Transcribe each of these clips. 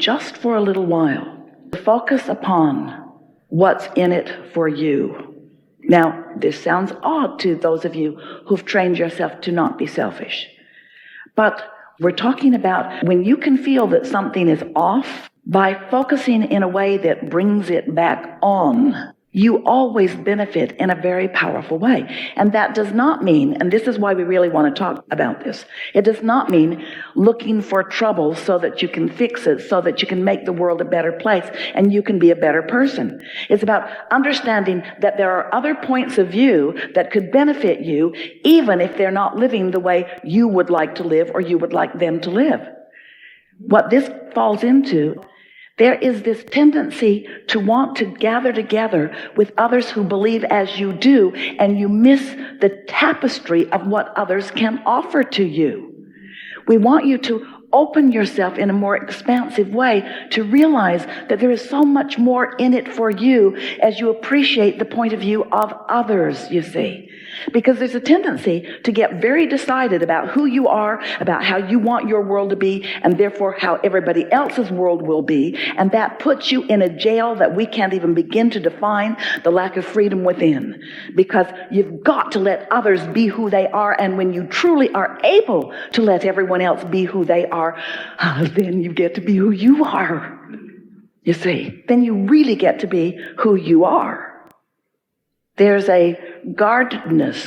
just for a little while, focus upon what's in it for you. Now, this sounds odd to those of you who've trained yourself to not be selfish. But we're talking about when you can feel that something is off, by focusing in a way that brings it back on, you always benefit in a very powerful way. And that does not mean, and this is why we really want to talk about this, it does not mean looking for trouble so that you can fix it, so that you can make the world a better place and you can be a better person. It's about understanding that there are other points of view that could benefit you, even if they're not living the way you would like to live or you would like them to live. What this falls into, there is this tendency to want to gather together with others who believe as you do, and you miss the tapestry of what others can offer to you. We want you to open yourself in a more expansive way to realize that there is so much more in it for you as you appreciate the point of view of others, you see. Because there's a tendency to get very decided about who you are, about how you want your world to be, and therefore how everybody else's world will be. And that puts you in a jail that we can't even begin to define, the lack of freedom within. Because you've got to let others be who they are, and when you truly are able to let everyone else be who they are, then you get to be who you are. You see, then you really get to be who you are. There's a guardedness.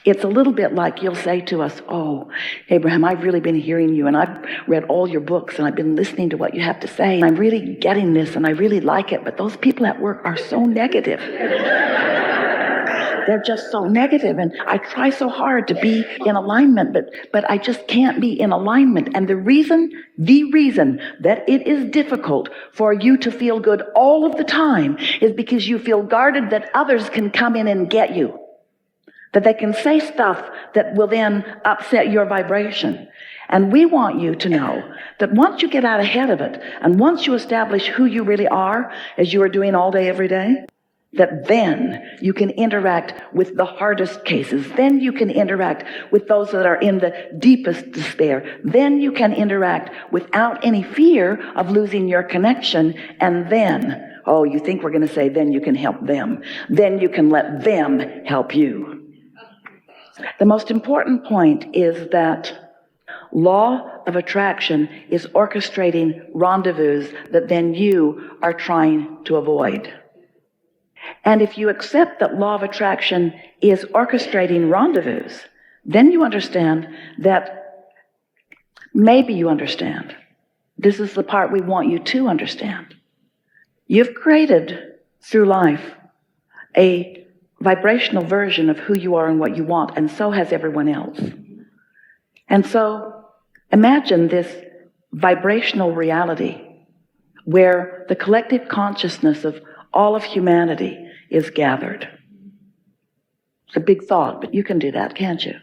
It's a little bit like you'll say to us, "Oh, Abraham, I've really been hearing you, and I've read all your books, and I've been listening to what you have to say, and I'm really getting this, and I really like it, but those people at work are so negative." They're just so negative, and I try so hard to be in alignment, but I just can't be in alignment. And the reason that it is difficult for you to feel good all of the time is because you feel guarded that others can come in and get you, that they can say stuff that will then upset your vibration. And we want you to know that once you get out ahead of it, and once you establish who you really are, as you are doing all day, every day, that then you can interact with the hardest cases. Then you can interact with those that are in the deepest despair. Then you can interact without any fear of losing your connection. And then, oh, you think we're going to say, then you can help them. Then you can let them help you. The most important point is that law of attraction is orchestrating rendezvous that then you are trying to avoid. And if you accept that law of attraction is orchestrating rendezvous, then you understand that, maybe you understand. This is the part we want you to understand. You've created through life a vibrational version of who you are and what you want, and so has everyone else. And so imagine this vibrational reality where the collective consciousness of all of humanity is gathered. It's a big thought, but you can do that, can't you?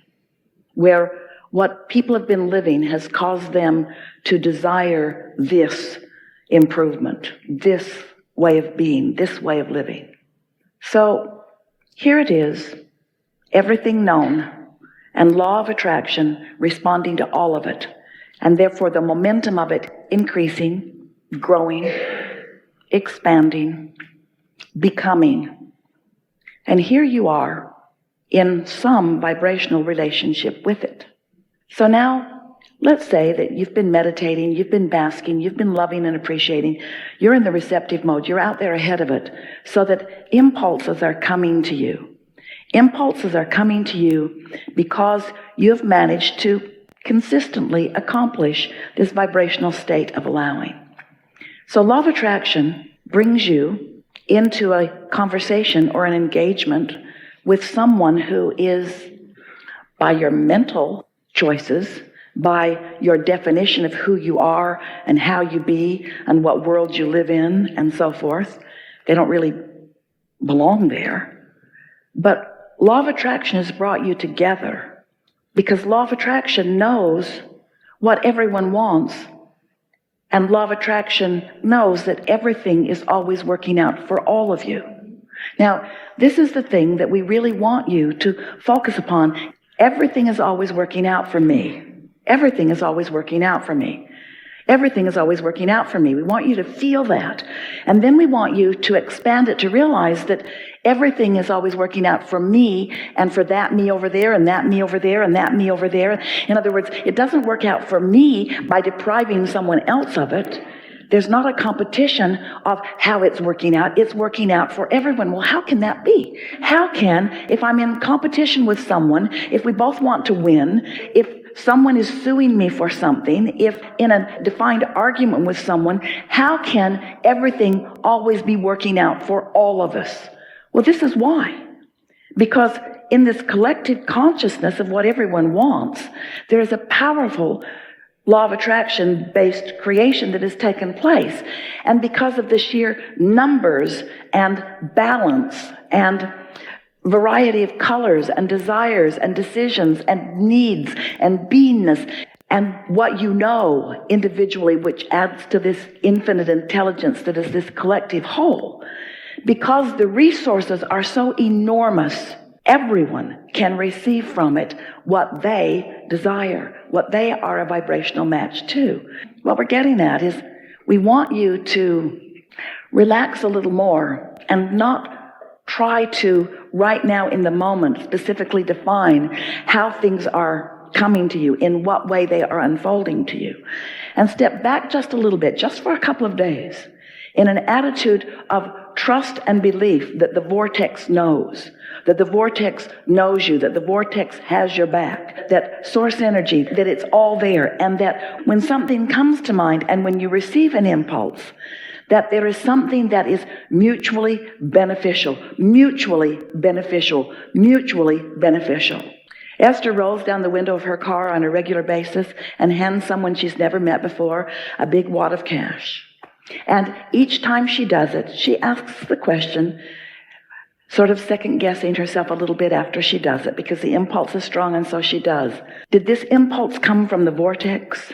Where what people have been living has caused them to desire this improvement, this way of being, this way of living. So here it is, everything known, and law of attraction responding to all of it, and therefore the momentum of it increasing, growing, expanding, becoming. And here you are in some vibrational relationship with it. So now, let's say that you've been meditating, you've been basking, you've been loving and appreciating. You're in the receptive mode. You're out there ahead of it so that impulses are coming to you. Impulses are coming to you because you've managed to consistently accomplish this vibrational state of allowing. So law of attraction brings you into a conversation or an engagement with someone who is, by your mental choices, by your definition of who you are and how you be and what world you live in and so forth, they don't really belong there. But law of attraction has brought you together because law of attraction knows what everyone wants. And law of attraction knows that everything is always working out for all of you. Now, this is the thing that we really want you to focus upon. Everything is always working out for me. Everything is always working out for me. Everything is always working out for me. We want you to feel that. And then we want you to expand it to realize that everything is always working out for me and for that me over there and that me over there and that me over there. In other words, it doesn't work out for me by depriving someone else of it. There's not a competition of how it's working out. It's working out for everyone. Well, how can that be? How can, if I'm in competition with someone, if we both want to win, if someone is suing me for something, if in a defined argument with someone, how can everything always be working out for all of us? Well, this is why. Because in this collective consciousness of what everyone wants, there is a powerful law of attraction-based creation that has taken place. And because of the sheer numbers and balance and variety of colors and desires and decisions and needs and beingness and what you know individually, which adds to this infinite intelligence that is this collective whole, because the resources are so enormous, everyone can receive from it what they desire, what they are a vibrational match to. What we're getting at is we want you to relax a little more and not try to, right now in the moment, specifically define how things are coming to you, in what way they are unfolding to you. And step back just a little bit, just for a couple of days, in an attitude of trust and belief that the vortex knows, that the vortex knows you, that the vortex has your back, that source energy, that it's all there, and that when something comes to mind and when you receive an impulse, that there is something that is mutually beneficial, mutually beneficial, mutually beneficial. Esther rolls down the window of her car on a regular basis and hands someone she's never met before a big wad of cash. And each time she does it, she asks the question, sort of second-guessing herself a little bit after she does it, because the impulse is strong, and so she does. Did this impulse come from the vortex?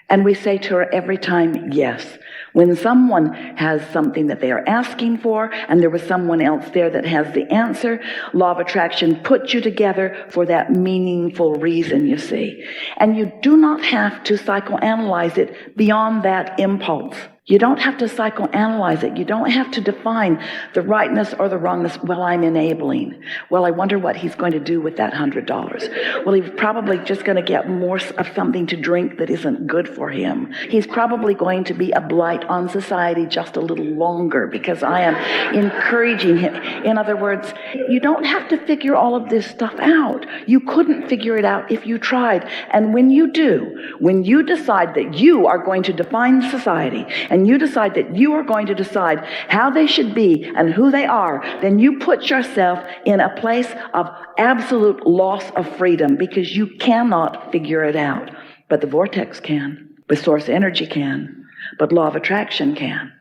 And we say to her every time, yes. When someone has something that they are asking for, and there was someone else there that has the answer, law of attraction puts you together for that meaningful reason, you see. And you do not have to psychoanalyze it beyond that impulse. You don't have to psychoanalyze it. You don't have to define the rightness or the wrongness. Well, I'm enabling. Well, I wonder what he's going to do with that $100. Well, he's probably just going to get more of something to drink that isn't good for him. He's probably going to be a blight on society just a little longer because I am encouraging him. In other words, you don't have to figure all of this stuff out. You couldn't figure it out if you tried. And when you do, when you decide that you are going to define society, and you decide that you are going to decide how they should be and who they are, then you put yourself in a place of absolute loss of freedom, because you cannot figure it out. But the vortex can, but source energy can, but law of attraction can.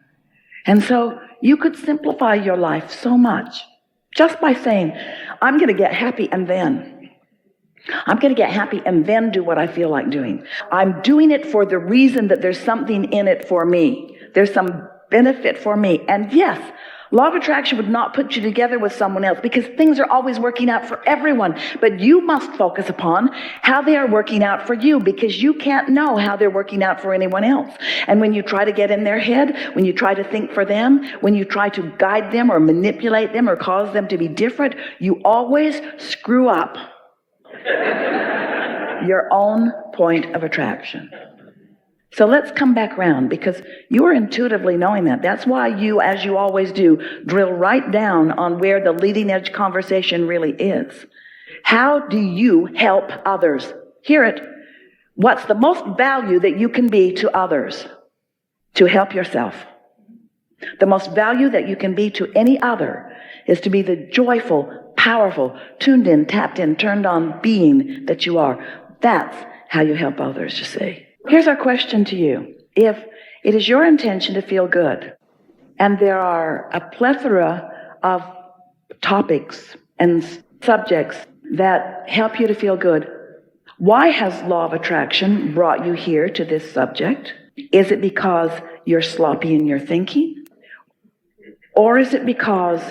And so you could simplify your life so much just by saying, I'm going to get happy and then. I'm going to get happy and then do what I feel like doing. I'm doing it for the reason that there's something in it for me. There's some benefit for me. And yes, law of attraction would not put you together with someone else, because things are always working out for everyone. But you must focus upon how they are working out for you, because you can't know how they're working out for anyone else. And when you try to get in their head, when you try to think for them, when you try to guide them or manipulate them or cause them to be different, you always screw up your own point of attraction. So let's come back around, because you are intuitively knowing that. That's why you, as you always do, drill right down on where the leading edge conversation really is. How do you help others? Hear it. What's the most value that you can be to others? To help yourself. The most value that you can be to any other is to be the joyful, powerful, tuned in, tapped in, turned on being that you are. That's how you help others, you see. Here's our question to you. If it is your intention to feel good, and there are a plethora of topics and subjects that help you to feel good, why has law of attraction brought you here to this subject? Is it because you're sloppy in your thinking? Or is it because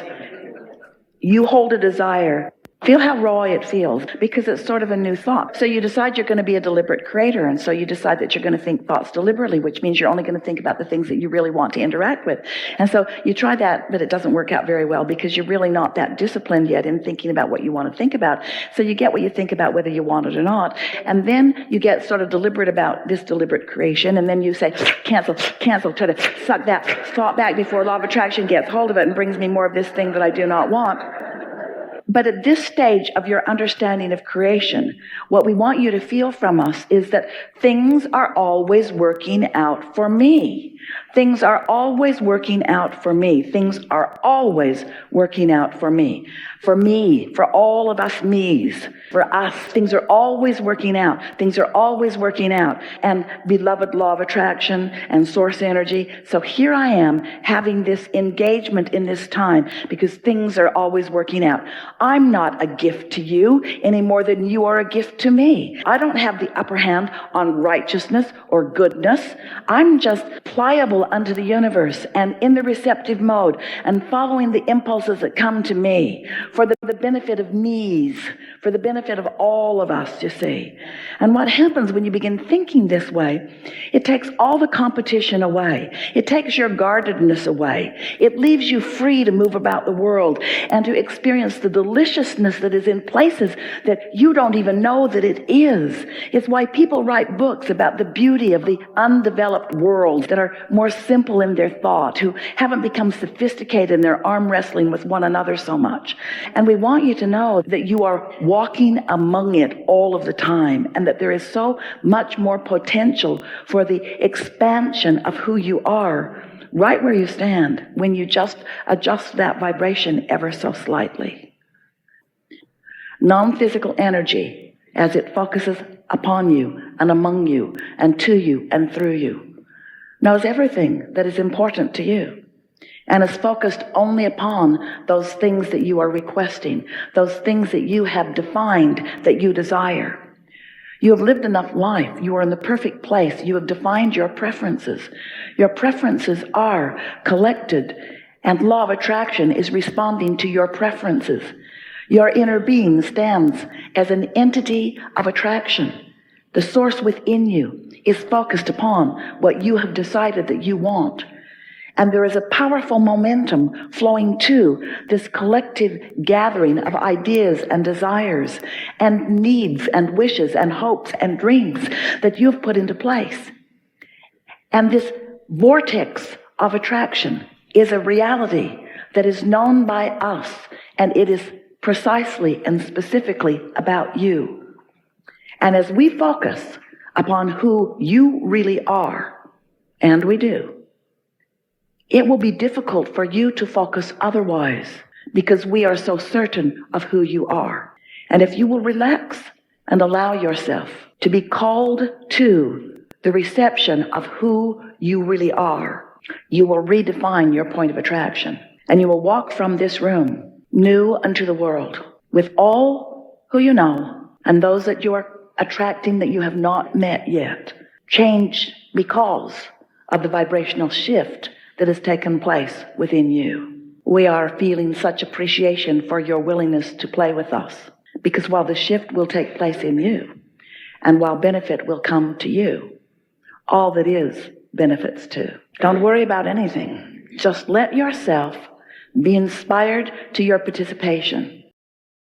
you hold a desire Feel how raw it feels, because it's sort of a new thought. So you decide you're going to be a deliberate creator, and so you decide that you're going to think thoughts deliberately, which means you're only going to think about the things that you really want to interact with. And so you try that, but it doesn't work out very well because you're really not that disciplined yet in thinking about what you want to think about. So you get what you think about whether you want it or not. And then you get sort of deliberate about this deliberate creation, and then you say, cancel, try to suck that thought back before law of attraction gets hold of it and brings me more of this thing that I do not want. But at this stage of your understanding of creation, what we want you to feel from us is that things are always working out for me. Things are always working out for me. Things are always working out for me. For me, for all of us me's, for us, things are always working out. Things are always working out. And beloved law of attraction and source energy. So here I am having this engagement in this time because things are always working out. I'm not a gift to you any more than you are a gift to me. I don't have the upper hand on righteousness or goodness. I'm just pliable unto the universe and in the receptive mode and following the impulses that come to me for the benefit of me's, for the benefit of all of us, you see. And what happens when you begin thinking this way, it takes all the competition away. It takes your guardedness away. It leaves you free to move about the world and to experience the deliciousness that is in places that you don't even know that it is. It's why people write books about the beauty of the undeveloped worlds that are more simple in their thought, who haven't become sophisticated in their arm wrestling with one another so much. And we want you to know that you are walking among it all of the time, and that there is so much more potential for the expansion of who you are right where you stand when you just adjust that vibration ever so slightly. Non-physical energy, as it focuses upon you and among you and to you and through you, knows everything that is important to you and is focused only upon those things that you are requesting, those things that you have defined that you desire. You have lived enough life. You are in the perfect place. You have defined your preferences. Your preferences are collected, and law of attraction is responding to your preferences. Your inner being stands as an entity of attraction. The source within you is focused upon what you have decided that you want. And there is a powerful momentum flowing to this collective gathering of ideas and desires and needs and wishes and hopes and dreams that you've put into place. And this vortex of attraction is a reality that is known by us, and it is precisely and specifically about you. And as we focus upon who you really are, and we do, it will be difficult for you to focus otherwise because we are so certain of who you are. And if you will relax and allow yourself to be called to the reception of who you really are, you will redefine your point of attraction. And you will walk from this room new unto the world with all who you know and those that you are attracting that you have not met yet. Change because of the vibrational shift that has taken place within you. We are feeling such appreciation for your willingness to play with us, because while the shift will take place in you, and while benefit will come to you, all that is benefits too. Don't worry about anything. Just let yourself be inspired to your participation.